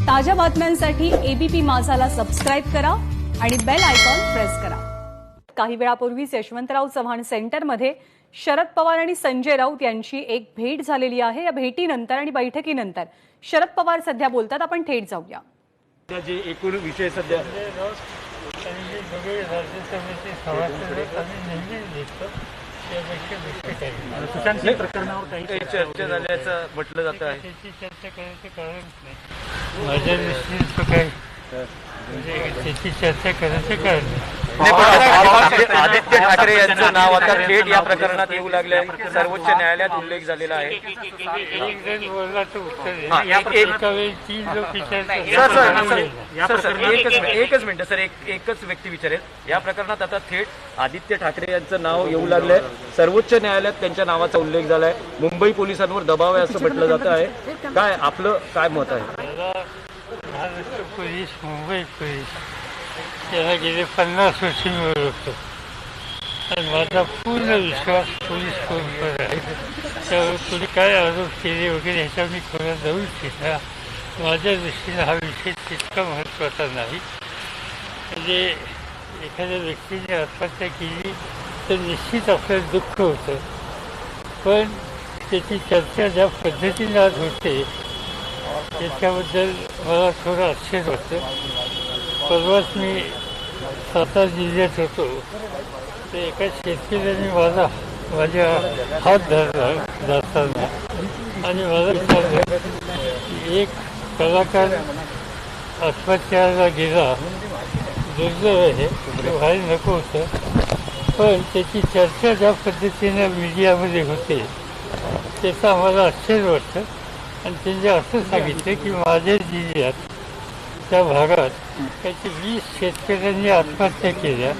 ताज्या बातम्यांसाठी ABP माझाला subscribe करा आणि बेल आयकॉन प्रेस करा। काही वेळापूर्वीच यशवंतराव चव्हाण सेंटरमध्ये शरद पवार आणि संजय राऊत यांची एक भेट झालेली आहे। या भेटीनंतर आणि बैठकीनंतर शरद पवार सध्या बोलतात। आपण थेट जाऊया। जे एकूण विषय सध्या सुशांत सिंह प्रकरणावर काही चर्चा झाल्याचं म्हटलं जात आहे। चर्चा करायचं कारण नाही, माझ्या दृष्टीने काय त्याची चर्चा करायचं कारण नाही। आदित्य ठाकरे यांचं नाव आता थेट या प्रकरणात येऊ लागले आहे। सर्वोच्च न्यायालयात उल्लेख झालेला आहे। एक जण बोलला तर उत्तर आहे, एका वेळी 3 लोक विचारतात। एकच मिनिट सर, एकच व्यक्ती विचारेल। या प्रकरणात आता थेट आदित्य ठाकरे यांचं नाव येऊ लागलंय। सर्वोच्च न्यायालयात त्यांच्या नावाचा उल्लेख झालाय। मुंबई पोलिसांवर दबाव आहे असं म्हटलं जातं आहे। काय आपलं काय मत आहे? महाराष्ट्र पोलीस, मुंबई पोलीस त्याला गेले 50 वर्ष मी ओळखतो आणि माझा पूर्ण विश्वास पोलीस फोनवर आहे। त्यावर कोणी काय आरोप केले वगैरे ह्याच्यावर मी खोला जाऊ इच्छिता। माझ्या दृष्टीने हा विषय तितका महत्त्वाचा नाही। म्हणजे एखाद्या व्यक्तीने आत्महत्या केली तर निश्चित आपल्याला दुःख होतं, पण त्याची चर्चा ज्या पद्धतीने आज होते त्याच्याबद्दल मला थोडं आश्चर्य होतं। परवाच मी सातारा जिल्ह्यात होतो, तर एका शेतकऱ्याने माझ्या हात धरताना आणि मला विचारलं की एक कलाकार आत्महत्याला गेला, दुर्दैव आहे, तो व्हायला नको होतं, पण त्याची चर्चा ज्या पद्धतीने मीडियामध्ये होते त्याचं आम्हाला आश्चर्य वाटतं। आणि त्यांनी असं सांगितलं की माझ्या जिल्ह्यात त्या भागात त्याची 20 शेतकऱ्यांनी आत्महत्या केल्या,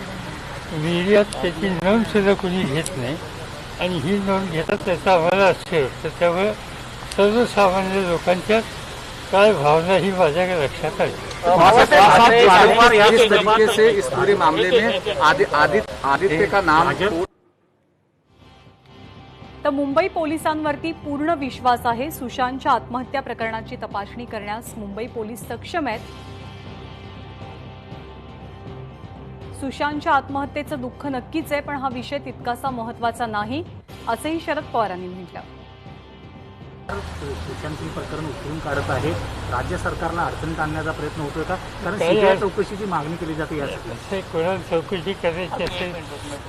मीडियात त्याची नोंदसुद्धा कोणी घेत नाही आणि ही नोंद घेतात त्याचा आम्हाला आश्चर्य वाटतं। त्यामुळे सर्वसामान्य लोकांच्या काय भावना ही माझ्या लक्षात आली। जिस तरीके से इस पूरे मामले में आदित्य का नाम तर मुंबई पोलिसांवरती पूर्ण विश्वास आहे। सुशांतच्या आत्महत्या प्रकरणाची तपासणी करण्यास मुंबई पोलीस सक्षम आहेत। सुशांतच्या आत्महत्येचं दुःख नक्कीच आहे, पण हा विषय तितकासा महत्त्वाचा नाही असंही शरद पवारांनी म्हटलं। सुशांत सिंह प्रकरण उचलून काढत आहे, राज्य सरकारला अडचणीत आणण्याचा प्रयत्न होतोय का? कारण सीबीआय चौकशीची मागणी केली जाते यासाठी। कोणाला चौकशी करायची असेल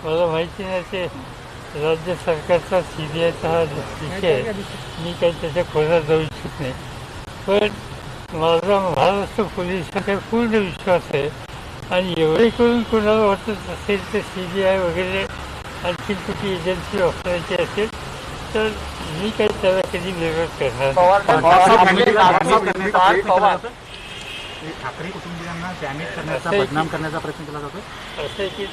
मला माहिती नाही, ते राज्य सरकारचा सीबीआयचा हा विषय आहे, मी काही त्याच्या खोलात जाऊ इच्छित नाही। पण माझा महाराष्ट्र पोलिसांचा पूर्ण विश्वास आहे आणि एवढे करून कोणाला वाटत असेल तर सीबीआय वगैरे आणखी कुठली एजन्सी वापरायची असेल तर मी काही त्याला कधी विरोध करणार ठाकरे कुटुंबियांना डॅमेज करण्याचा, बदनाम करण्याचा प्रयत्न केला जातो। असं आहे की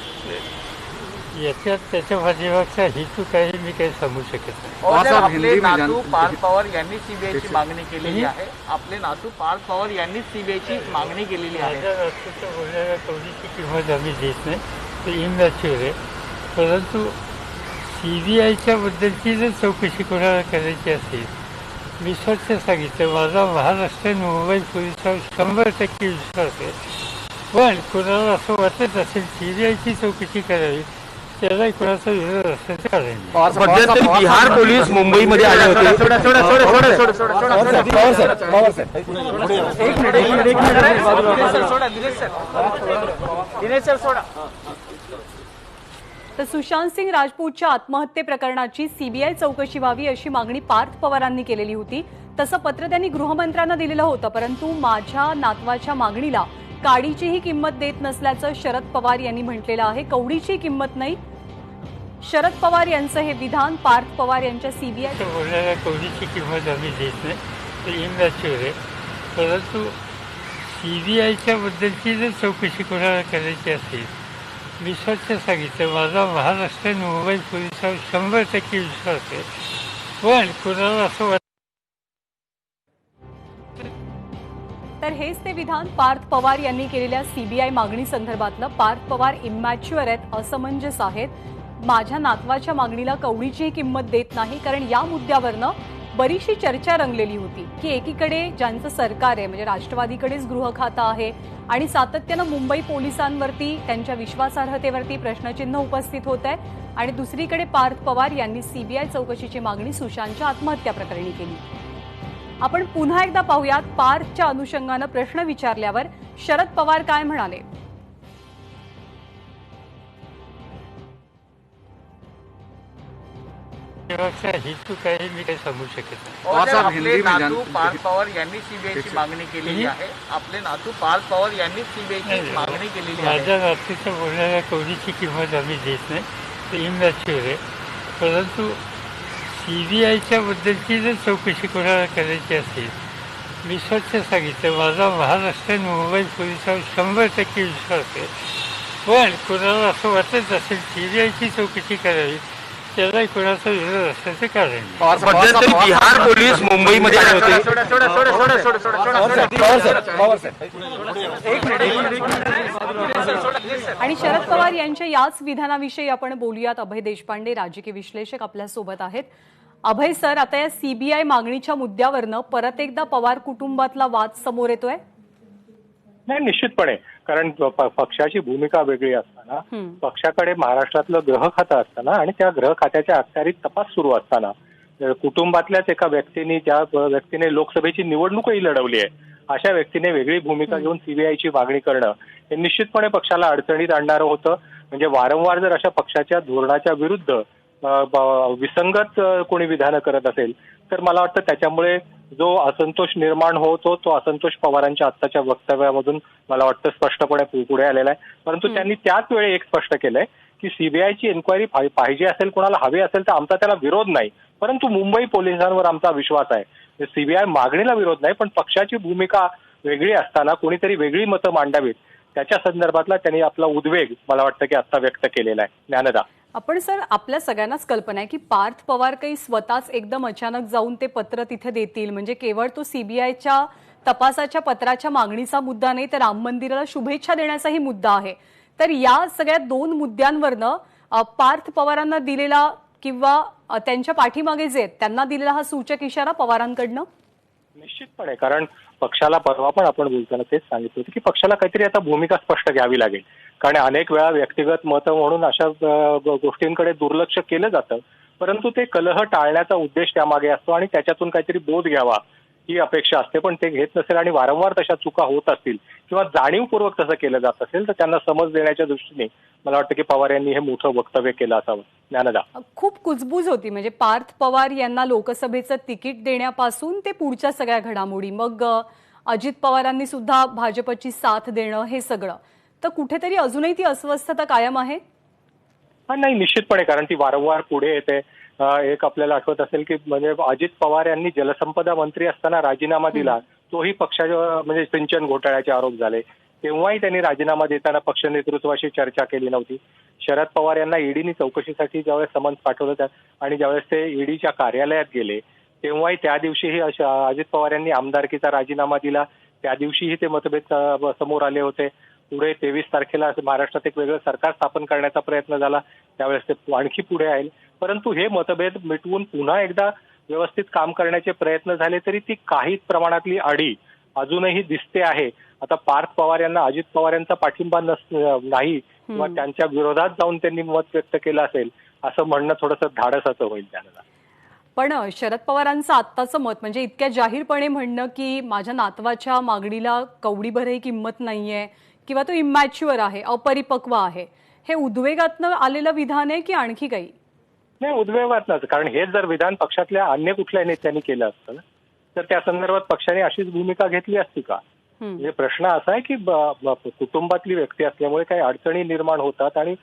याच्यात त्याच्या पाठीमागचा हेतू काही मी काही सांगू शकत नाही। आपले नातू पार्थ पवार यांनी सीबीआयची मागणी केलेली आहे। आपले नातू पार्थ पवार यांनी सीबीआयची मागणी केलेली आहे। माझ्या नातूच्या बोलण्याला कवडीची किंमत आम्ही देत नाही, ते इमॅच्युअर आहे। परंतु सीबीआयच्या बद्दलची जर चौकशी कोणाला करायची असेल, मी स्वच्छ सांगितलं माझा महाराष्ट्र मुंबई पोलिसांवर 100% विश्वास आहे। पण कोणाला असं वाटत असेल सीबीआयची चौकशी करावी, त्याला कोणाचा विरोध असेल तर करायची। बिहार पोलीस मुंबईमध्ये आले होते। तर सुशांत सिंग राजपूतच्या आत्महत्ये प्रकरणाची सीबीआय चौकशी व्हावी अशी मागणी पार्थ पवारांनी केलेली होती। तसं पत्र त्यांनी गृहमंत्र्यांना दिलेलं होतं, परंतु माझ्या नातवाच्या मागणीला काडीचीही किंमत देत नसल्याचं शरद पवार यांनी म्हटलेलं आहे। कवडीची किंमत नाही, शरद पवार यांचं हे विधान पार्थ पवार यांच्या सीबीआय बोलण्याला कवडीची किंमत आम्ही देत नाही, ते इमॅच्युअर आहे। परंतु सीबीआयच्या बद्दलची जर चौकशी कोणाला करायची असेल, मी स्वच्छ सांगितलं माझा महाराष्ट्र मुंबई पोलिसांवर 100% विश्वास आहे। पण कोणाला असं वाटतं तर हेच ते विधान पार्थ पवार यांनी केलेल्या सीबीआय मागणी संदर्भातलं। पार्थ पवार इमॅच्युअर आहेत, असमंजस आहेत, माझ्या नातवाच्या मागणीला कवडीचीही किंमत देत नाही, कारण या मुद्द्यावरनं बरीचशी चर्चा रंगलेली होती की एकीकडे ज्यांचं सरकार आहे म्हणजे राष्ट्रवादीकडेच गृह खातं आहे आणि सातत्यानं मुंबई पोलिसांवरती त्यांच्या विश्वासार्हतेवरती प्रश्नचिन्ह उपस्थित होत आहे आणि दुसरीकडे पार्थ पवार यांनी सीबीआय चौकशीची मागणी सुशांतच्या आत्महत्या प्रकरणी केली. आपण पुन्हा एकदा पाहूयात पार्थच्या अनुषंगानं प्रश्न विचारल्यावर शरद पवार काय म्हणाले. तेव्हाचा हेतू काय हे मी काही सांगू शकत नाही. और सर, आपले नातू पार्थ पवार यांनी सीबीआयची मागणी केलेली आहे. आपले नातू पार्थ पवार यांनी सीबीआयची मागणी केलेली आहे. माझ्या नातीच्या बोलण्याला कवडीची किंमत आम्ही देत नाही, ते इमॅच्युअर आहे. परंतु सीबीआयच्या बद्दलची जर चौकशी कोणाला करायची असेल, मी स्वच्छ सांगितलं माझा महाराष्ट्र मुंबई पोलिसांवर 100% विश्वास आहे. पण कोणाला असं वाटत असेल सीबीआयची चौकशी करावी, त्याला कोणाचा विरोध असल्याचं कारण नाही. मध्यंतरी बिहार पोलीस मुंबईमध्ये आले होते. आणि शरद पवार यांच्या याच विधानाविषयी आपण बोलूयात. अभय देशपांडे राजकीय विश्लेषक आपल्या सोबत आहेत. अभय सर, आता या सीबीआय मागणीच्या मुद्द्यावरनं परत एकदा पवार कुटुंबातला वाद समोर येतोय. नाही, निश्चितपणे. कारण पक्षाची भूमिका वेगळी असताना, पक्षाकडे महाराष्ट्रातलं गृह खातं असताना आणि त्या गृह खात्याच्या अखत्यारीत तपास सुरू असताना कुटुंबातल्याच एका व्यक्तीने, ज्या व्यक्तीने लोकसभेची निवडणूकही लढवली आहे, अशा व्यक्तीने वेगळी भूमिका घेऊन सीबीआयची मागणी करणं हे निश्चितपणे पक्षाला अडचणीत आणणारं होतं. म्हणजे वारंवार जर अशा पक्षाच्या धोरणाच्या विरुद्ध विसंगत कोणी विधानं करत असेल तर मला वाटतं त्याच्यामुळे जो असंतोष निर्माण होतो तो असंतोष पवारांच्या आत्ताच्या वक्तव्यामधून मला वाटतं स्पष्टपणे पुढे आलेला आहे. परंतु त्यांनी त्याच वेळी एक स्पष्ट केलंय की सीबीआयची इन्क्वायरी पाहिजे असेल, कोणाला हवी असेल तर आमचा त्याला विरोध नाही, परंतु मुंबई पोलिसांवर आमचा विश्वास आहे. सीबीआय मागणीला विरोध नाही, पण पक्षाची भूमिका वेगळी असताना कोणीतरी वेगळी मतं मांडावीत त्याच्या संदर्भातला त्यांनी आपला उद्वेग मला वाटतं की आता व्यक्त केलेला आहे. ज्ञानदा, आपण सर, आपल्या सगळ्यांनाच कल्पना आहे की पार्थ पवार काही स्वतःच एकदम अचानक जाऊन ते पत्र तिथे देतील, म्हणजे केवळ तो सीबीआयच्या तपासाच्या पत्राच्या मागणीचा मुद्दा नाही तर राम मंदिराला शुभेच्छा देण्याचाही मुद्दा आहे. तर या सगळ्या दोन मुद्द्यांवरनं पार्थ पवारांना दिलेला किंवा त्यांच्या पाठीमागे जे त्यांना दिलेला हा सूचक इशारा पवारांकडनं निश्चितपणे. कारण पक्षाला परवा पण आपण बोलताना तेच सांगितलं होतं की पक्षाला काहीतरी आता भूमिका स्पष्ट घ्यावी लागेल. कारण अनेक वेळा व्यक्तिगत मतं म्हणून अशा गोष्टींकडे दुर्लक्ष केलं जातं, परंतु ते कलह टाळण्याचा उद्देश त्यामागे असतो आणि त्याच्यातून काहीतरी बोध घ्यावा ही अपेक्षा असते. पण ते घेत नसेल आणि वारंवार तशा चुका होत असतील किंवा जाणीवपूर्वक तसं केलं जात असेल तर त्यांना समज देण्याच्या दृष्टीने मला वाटतं की पवार यांनी हे मोठं वक्तव्य केलं असावं. ज्ञानदा, खूप कुजबूज होती म्हणजे पार्थ पवार यांना लोकसभेचं तिकीट देण्यापासून ते पुढच्या सगळ्या घडामोडी, मग अजित पवारांनी सुद्धा भाजपची साथ देणं, हे सगळं. तर कुठेतरी अजूनही ती अस्वस्थता कायम आहे. नाही, निश्चितपणे. कारण ती वारंवार पुढे येते. एक आपल्याला आठवत असेल की म्हणजे अजित पवार यांनी जलसंपदा मंत्री असताना राजीनामा दिला, तोही पक्षाच्या म्हणजे सिंचन घोटाळ्याचे आरोप झाले, तेव्हाही त्यांनी राजीनामा देताना पक्ष नेतृत्वाशी चर्चा केली नव्हती. शरद पवार यांना ईडीने चौकशीसाठी ज्यावेळेस समन्स पाठवलं आणि ज्यावेळेस ते ईडीच्या कार्यालयात गेले तेव्हाही त्या दिवशीही अजित पवार यांनी आमदारकीचा राजीनामा दिला. त्या दिवशीही ते मतभेद समोर आले होते. पुढे 23 तारखेला महाराष्ट्रात एक वेगळं सरकार स्थापन करण्याचा प्रयत्न झाला, त्यावेळेस ते आणखी पुढे आले. परंतु हे मतभेद मिटवून पुन्हा एकदा व्यवस्थित काम करण्याचे प्रयत्न झाले तरी ती काही प्रमाणातली आडी अजूनही दिसते आहे. आता पार्थ पवार यांना अजित पवार यांचा पाठिंबा नाही किंवा त्यांच्या विरोधात जाऊन त्यांनी मत व्यक्त केलं असेल असं म्हणणं थोडंसं धाडसाचं होईल त्यांना. पण शरद पवारांचं आत्ताचं मत म्हणजे इतक्या जाहीरपणे म्हणणं की माझ्या नातवाच्या मागणीला कवडीभरही किंमत नाहीये किंवा तो इमॅच्युअर आहे, अपरिपक्व आहे, हे उद्वेगातनं आलेलं विधान आहे की आणखी काही? नाही, उद्वेगातनंच. कारण हेच जर विधान पक्षातल्या अन्य कुठल्या नेत्यांनी केलं असतं तर त्या संदर्भात पक्षाने अशीच भूमिका घेतली असती का? म्हणजे प्रश्न असा आहे की कुटुंबातली व्यक्ती असल्यामुळे काही अडचणी निर्माण होतात आणि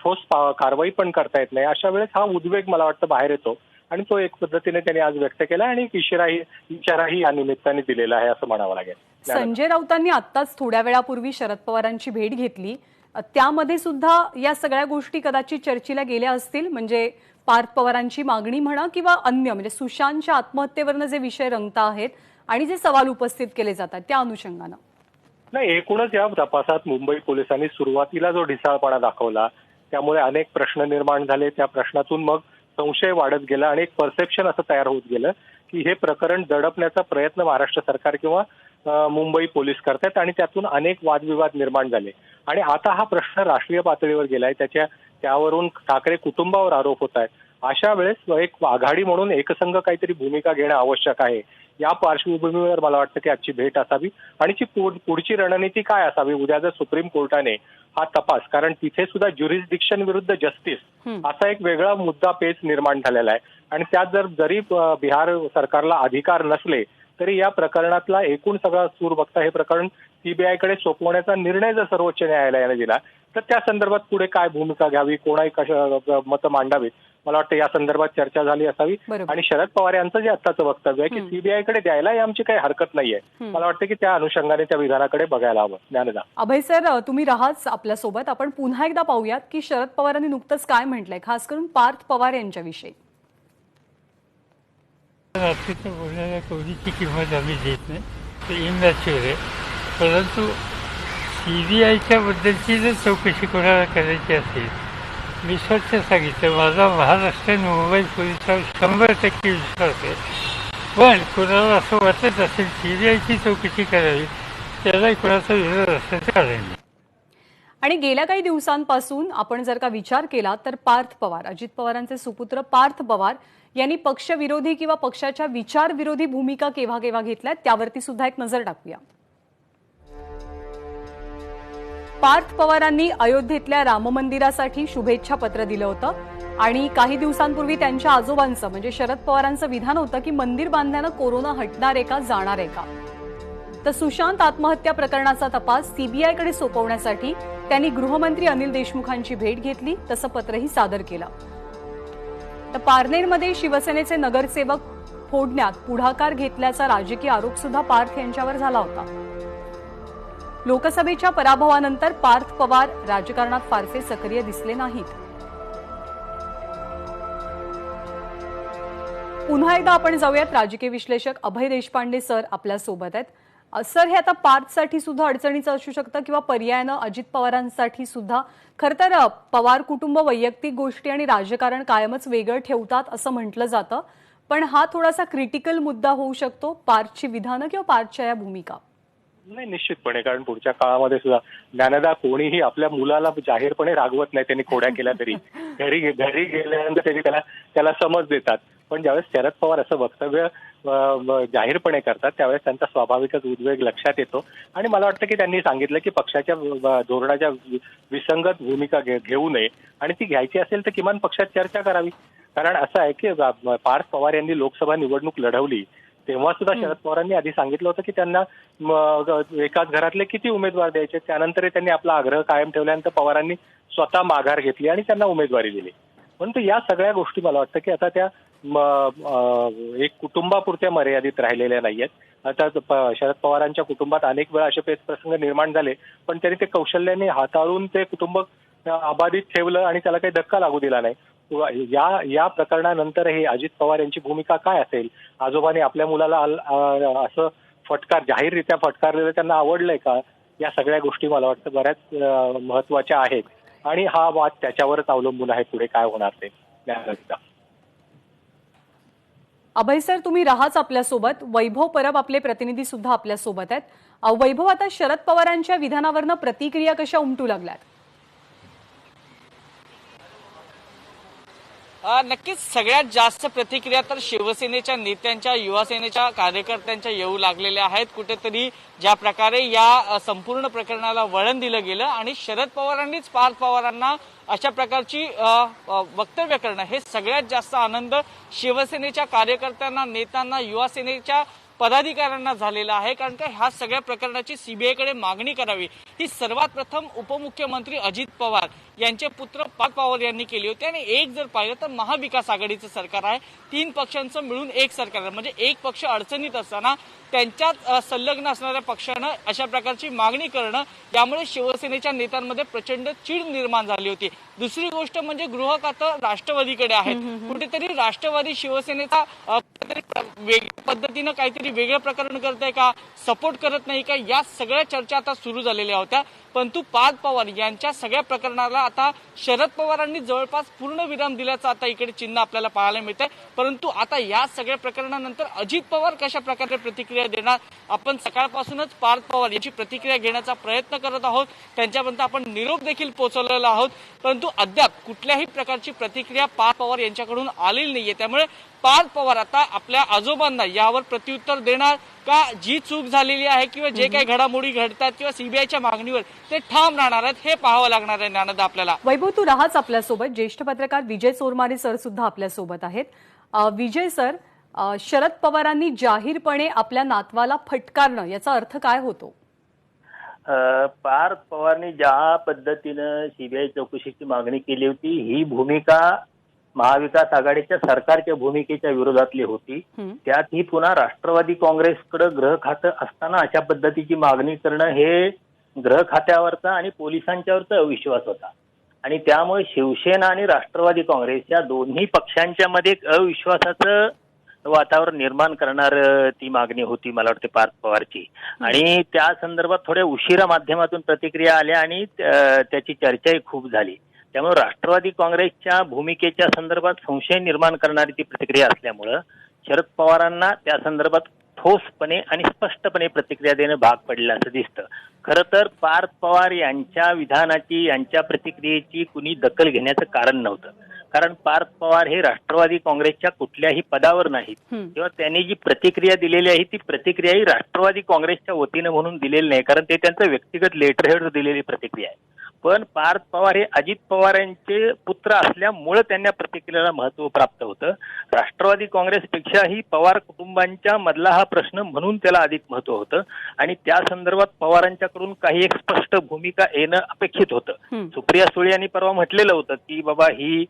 ठोस कारवाई पण करता येत नाही. अशा वेळेस हा उद्वेग मला वाटतं बाहेर येतो आणि तो एक पद्धतीने त्यांनी आज व्यक्त केला आणि एक इशाराही या निमित्ताने दिलेला आहे असं म्हणावं लागेल. संजय राऊतांनी आत्ताच थोड्या वेळापूर्वी शरद पवारांची भेट घेतली, त्यामध्ये सुद्धा या सगळ्या गोष्टी कदाचित चर्चेला गेल्या असतील, म्हणजे पार्थ पवारांची मागणी म्हणा किंवा अन्य म्हणजे सुशांतच्या आत्महत्येवरनं जे विषय रंगता आहेत आणि जे सवाल उपस्थित केले जातात त्या अनुषंगानं. नाही, एकूणच या तपासात मुंबई पोलिसांनी सुरुवातीला जो ढिसाळपणा दाखवला त्यामुळे अनेक प्रश्न निर्माण झाले. त्या प्रश्नातून मग संशय वाढत गेला आणि एक परसेप्शन असं तयार होत गेलं की हे प्रकरण दडपण्याचा प्रयत्न महाराष्ट्र सरकार किंवा मुंबई पोलीस करतात आणि त्यातून अनेक वादविवाद निर्माण झाले. आणि आता हा प्रश्न राष्ट्रीय पातळीवर गेलाय, त्यावरून ठाकरे कुटुंबावर आरोप होत आहेत. अशा वेळेस एक आघाडी म्हणून एकसंघ काहीतरी भूमिका घेणं आवश्यक आहे. या पार्श्वभूमीवर मला वाटतं की आजची भेट असावी आणि पुढची रणनीती काय असावी. उद्या जर सुप्रीम कोर्टाने हा तपास, कारण तिथे सुद्धा ज्युरिस्डिक्शन विरुद्ध जस्टिस असा एक वेगळा मुद्दा पेच निर्माण झालेला आहे आणि त्यात जरी बिहार सरकारला अधिकार नसले तरी या प्रकरणातला एकूण सगळा सूर बघता हे प्रकरण सीबीआयकडे सोपवण्याचा निर्णय जर सर्वोच्च न्यायालयाने दिला तर त्या संदर्भात पुढे काय भूमिका घ्यावी, कोणाही कशा मतं मांडावीत, मला वाटतं या संदर्भात चर्चा झाली असावी. आणि शरद पवार यांचं जे आत्ताचं वक्तव्य आहे की सीबीआयकडे द्यायला आमची काही हरकत नाहीये, मला वाटतं की त्या अनुषंगाने त्या विधानाकडे बघायला हवं. ज्ञानदा. अभय सर, तुम्ही राहाच आपल्यासोबत. आपण पुन्हा एकदा पाहूयात की शरद पवारांनी नुकतंच काय म्हटलंय, खास करून पार्थ पवार यांच्याविषयी. रात्रीच्या बोलण्याला कोणीची किंमत आम्ही देत नाही, ते इमॅच्युअर आहे. परंतु सीबीआयच्या बद्दलची जर चौकशी कोणाला करायची असेल, मी स्वच्छ सांगितलं, माझा महाराष्ट्र मुंबई पोलिसांवर 100% विश्वास आहे. पण कोणाला असं वाटत असेल सीबीआयची चौकशी करावी, त्याला कोणाचा विरोध असल्याचं कारण नाही. आणि गेल्या काही दिवसांपासून आपण जर का विचार केला तर पार्थ पवार, अजित पवारांचे सुपुत्र पार्थ पवार यांनी पक्षविरोधी किंवा पक्षाच्या विचारविरोधी भूमिका केव्हा केव्हा घेतल्यात त्यावरती सुद्धा एक नजर टाकूया. पार्थ पवारांनी अयोध्येतल्या राम मंदिरासाठी शुभेच्छा पत्र दिलं होतं आणि काही दिवसांपूर्वी त्यांच्या आजोबांचं म्हणजे शरद पवारांचं विधान होतं की मंदिर बांधल्यानं कोरोना हटणार आहे का, जाणार आहे का. तर सुशांत आत्महत्या प्रकरणाचा तपास सीबीआयकडे सोपवण्यासाठी त्यांनी गृहमंत्री अनिल देशमुखांची भेट घेतली, तसं पत्रही सादर केलं. तर पारनेरमध्ये शिवसेनेचे नगरसेवक फोडण्यात पुढाकार घेतल्याचा राजकीय आरोप सुद्धा पार्थ यांच्यावर झाला होता. लोकसभेच्या पराभवानंतर पार्थ पवार राजकारणात फारसे सक्रिय दिसले नाहीत. पुन्हा एकदा आपण जाऊयात, राजकीय विश्लेषक अभय देशपांडे सर आपल्या सोबत आहेत. सर, हे आता पार्थसाठी सुद्धा अडचणीचं असू शकतं किंवा पर्यायानं अजित पवारांसाठी सुद्धा. खरं तर पवार कुटुंब वैयक्तिक गोष्टी आणि राजकारण कायमच वेगळं ठेवतात असं म्हटलं जातं, पण हा थोडासा क्रिटिकल मुद्दा होऊ शकतो, पार्थची विधानं किंवा पार्थच्या या भूमिका. नाही, निश्चितपणे, कारण पुढच्या काळामध्ये सुद्धा ज्ञानदा कोणीही आपल्या मुलाला जाहीरपणे रागवत नाही, त्यांनी खोड्या केल्या तरी. घरी गेल्यानंतर त्याला समज देतात. पण ज्यावेळेस शरद पवार असं वक्तव्य जाहीरपणे करतात त्यावेळेस त्यांचा स्वाभाविकच उद्वेग लक्षात येतो आणि मला वाटतं की त्यांनी सांगितलं की पक्षाच्या धोरणाच्या विसंगत भूमिका घेऊ नये आणि ती घ्यायची असेल तर किमान पक्षात चर्चा करावी. कारण असं आहे की पार्थ पवार यांनी लोकसभा निवडणूक लढवली तेव्हा सुद्धा शरद पवारांनी आधी सांगितलं होतं की त्यांना एकाच घरातले किती उमेदवार द्यायचे. त्यानंतर त्यांनी आपला आग्रह कायम ठेवल्यानंतर पवारांनी स्वतः माघार घेतली आणि त्यांना उमेदवारी दिली. परंतु या सगळ्या गोष्टी मला वाटतं की आता त्या एक कुटुंबापुरत्या मर्यादित राहिलेल्या नाहीयेत. आता शरद पवारांच्या कुटुंबात अनेक वेळा असे प्रसंग निर्माण झाले, पण त्यांनी ते कौशल्याने हाताळून ते कुटुंब अबाधित ठेवलं आणि त्याला काही धक्का लागू दिला नाही. या प्रकरणानंतरही अजित पवार यांची भूमिका काय असेल? आजोबांनी आपल्या मुलाला असं जाहीररित्या फटकारलेलं त्यांना आवडलंय का? या सगळ्या गोष्टी मला वाटतं बऱ्याच महत्वाच्या आहेत आणि हा वाद त्याच्यावरच अवलंबून आहे पुढे काय होणार ते. अभय सर, तुम्ही राहाच आपल्यासोबत. वैभव परब आपले प्रतिनिधी सुद्धा आपल्यासोबत आहेत. वैभव, आता शरद पवारांच्या विधानावरनं प्रतिक्रिया कशा उमटू लागल्यात? नक्कीच सगळ्यात जास्त प्रतिक्रिया तर शिवसेनेच्या नेत्यांच्या, युवासेनेच्या कार्यकर्त्यांच्या येऊ लागलेल्या आहेत. कुठेतरी ज्या प्रकारे या संपूर्ण प्रकरणाला वळण दिलं गेलं आणि शरद पवारांनीच पार्थ पवारांना अशा प्रकारची वक्तव्य करणं हे सगळ्यात जास्त आनंद शिवसेनेच्या कार्यकर्त्यांना, नेत्यांना, युवासेनेच्या पदाधिकाऱ्यांना झालेला आहे. कारण का ह्या सगळ्या प्रकरणाची सीबीआयकडे मागणी करावी ही सर्वात प्रथम उपमुख्यमंत्री अजित पवार यांचे पुत्र पार्थ पवार यांनी केली होती. आणि एक जर पाहिलं तर महाविकास आघाडीचं सरकार आहे, 3 पक्षांचं मिळून एक सरकार आहे. म्हणजे एक पक्ष अडचणीत असताना त्यांच्यात संलग्न असणाऱ्या पक्षानं अशा प्रकारची मागणी करणं, यामुळे शिवसेनेच्या नेत्यांमध्ये प्रचंड चीड निर्माण झाली होती. दुसरी गोष्ट म्हणजे गृह खातं राष्ट्रवादीकडे आहे. कुठेतरी राष्ट्रवादी शिवसेनेचा वेगळ्या पद्धतीनं काहीतरी वेगळं प्रकरण करत आहे का, सपोर्ट करत नाही का, या सगळ्या चर्चा आता सुरू झालेल्या होत्या. परंतु पार्थ पवार यांच्या सगळ्या प्रकरणाला आता शरद पवारांनी जवळपास पूर्ण विराम दिल्याचं आता इकडे चिन्ह आपल्याला पाहायला मिळत आहे। परंतु आता या सगळ्या प्रकरणानंतर अजित पवार कशा प्रकारे प्रतिक्रिया देणार, आपण सकाळपासूनच पार्थ पवार यांची प्रतिक्रिया घेण्याचा प्रयत्न करत आहोत, त्यांच्यापर्यंत आपण निरोप देखील पोहोचवलेला आहोत, परंतु अद्याप कुठल्याही प्रकारची प्रतिक्रिया पार्थ पवार यांच्याकडून आलेली नाहीये। त्यामुळे पार्थ पवार आता आपल्या आजोबांना यावर प्रत्युत्तर देणार का, जी चूक झालेली आहे किंवा जे काही घडामोडी घडतात किंवा सीबीआयच्या मागणीवर ते ठाम राहणार आहेत, हे पाहावं लागणार आहे नानद आपल्याला। वैभव, तू राहाच आपल्यासोबत। ज्येष्ठ पत्रकार विजय चोरमारे सर सुद्धा आपल्यासोबत आहेत। विजय सर, शरद पवारांनी जाहीरपणे आपल्या नातवाला फटकारणं याचा अर्थ काय होतो? पार्थ पवारने ज्या पद्धतीनं सीबीआय चौकशीची मागणी केली होती, ही भूमिका महाविकास आघाडीच्या सरकारच्या भूमिकेच्या विरोधातली होती। त्यात ही पुन्हा राष्ट्रवादी काँग्रेसकडे गृह खातं असताना अशा पद्धतीची मागणी करणं हे गृह खात्यावरचा आणि पोलिसांच्यावरचा अविश्वास होता आणि त्यामुळे शिवसेना आणि राष्ट्रवादी काँग्रेस या दोन्ही पक्षांच्या मध्ये एक अविश्वासाचं वातावरण निर्माण करणार ती मागणी होती, मला वाटते पार्थ पवारची। आणि त्या संदर्भात थोड्या उशिरा माध्यमातून प्रतिक्रिया आल्या आणि त्याची चर्चाही खूप झाली। त्यामुळे राष्ट्रवादी काँग्रेसच्या भूमिकेच्या संदर्भात संशय निर्माण करणारी ती प्रतिक्रिया असल्यामुळं शरद पवारांना त्या संदर्भात ठोसपणे आणि स्पष्टपणे प्रतिक्रिया देणं भाग पडलं असं दिसतं। खरं तर पार्थ पवार यांच्या विधानाची, यांच्या प्रतिक्रियेची कुणी दखल घेण्याचं कारण नव्हतं, कारण पार्थ पवार हे राष्ट्रवादी काँग्रेसच्या कुठल्याही पदावर नाहीत किंवा त्यांनी जी प्रतिक्रिया दिलेली आहे ती प्रतिक्रिया ही राष्ट्रवादी काँग्रेसच्या वतीनं म्हणून दिलेली नाही, कारण ते त्यांचं व्यक्तिगत लेटरहेड दिलेली प्रतिक्रिया आहे। पण पार्थ पवार हे अजित पवार यांचे पुत्र असल्यामुळे त्यांना प्रतिक्रियेला महत्व प्राप्त होतं। राष्ट्रवादी काँग्रेसपेक्षाही पवार कुटुंबांच्या मधला हा प्रश्न म्हणून त्याला अधिक महत्व होतं आणि त्या संदर्भात पवारांच्याकडून काही एक स्पष्ट भूमिका येणं अपेक्षित होतं। सुप्रिया सुळे यांनी परवा म्हटलेलं होतं की बाबा ही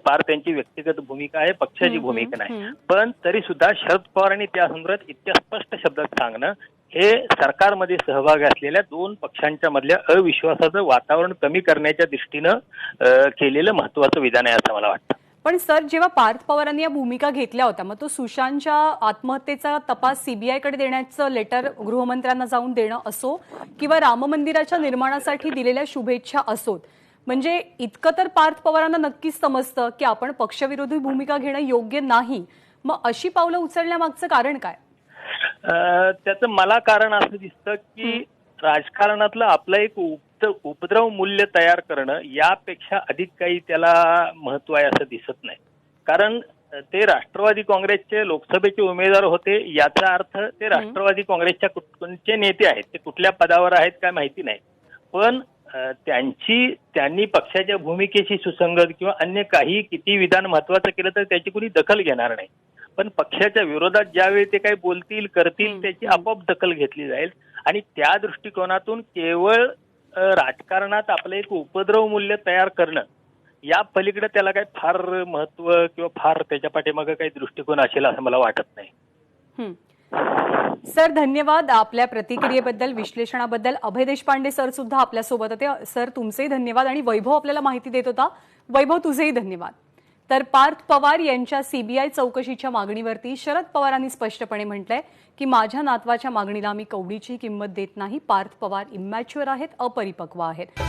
पार्थ यांची व्यक्तिगत भूमिका आहे, पक्षाची भूमिका नाही, पण तरी सुद्धा शरद पवारांनी त्या संदर्भात इतक्या स्पष्ट शब्दात सांगणं हे सरकारमध्ये सहभागी असलेल्या दोन पक्षांच्या मधल्या अविश्वासाचं वातावरण कमी करण्याच्या दृष्टीनं केलेलं महत्वाचं विधान आहे असं मला वाटतं। पण सर, जेव्हा पार्थ पवारांनी या भूमिका घेतल्या होत्या, मग तो सुशांतच्या आत्महत्येचा तपास सीबीआयकडे देण्याचं लेटर गृहमंत्र्यांना जाऊन देणं असो किंवा राम मंदिराच्या निर्माणासाठी दिलेल्या शुभेच्छा असोत, म्हणजे इतकं तर पार्थ पवारांना नक्कीच समजतं की आपण पक्षविरोधी भूमिका घेणं योग्य नाही, मग अशी पावलं उचलण्यामागचं कारण काय? त्याचं मला कारण असं दिसतं की राजकारणातलं आपलं एक उपद्रव मूल्य तयार करणं यापेक्षा अधिक काही त्याला महत्व आहे असं दिसत नाही। कारण ते राष्ट्रवादी काँग्रेसचे लोकसभेचे उमेदवार होते, याचा अर्थ ते राष्ट्रवादी काँग्रेसच्या कुठचे नेते आहेत, ते कुठल्या पदावर आहेत काय माहिती नाही, पण त्यांनी पक्षाच्या भूमिकेशी सुसंगत किंवा अन्य काही किती विधान महत्वाचं केलं तर त्याची कुणी दखल घेणार नाही, पण पक्षाच्या विरोधात ज्यावेळी ते काही बोलतील करतील त्याची आपोआप दखल घेतली जाईल आणि त्या दृष्टिकोनातून केवळ राजकारणात आपलं एक उपद्रव मूल्य तयार करणं या पलीकडे त्याला काही फार महत्व किंवा फार त्याच्या पाठीमागे काही दृष्टिकोन असेल असं मला वाटत नाही। सर, धन्यवाद आपल्या प्रतिक्रियेबद्दल, विश्लेषणाबद्दल। अभय देशपांडे सर सुद्धा आपल्यासोबत होते। सर, तुमचेही धन्यवाद आणि वैभव आपल्याला माहिती देत होता, वैभव तुझेही धन्यवाद। तर पार्थ पवार यांच्या सीबीआय चौकशीच्या मागणीवरती शरद पवारांनी स्पष्टपणे म्हटलंय की माझ्या नातवाच्या मागणीला मी कवडीची किंमत देत नाही, पार्थ पवार इमॅच्युअर आहेत, अपरिपक्व आहेत।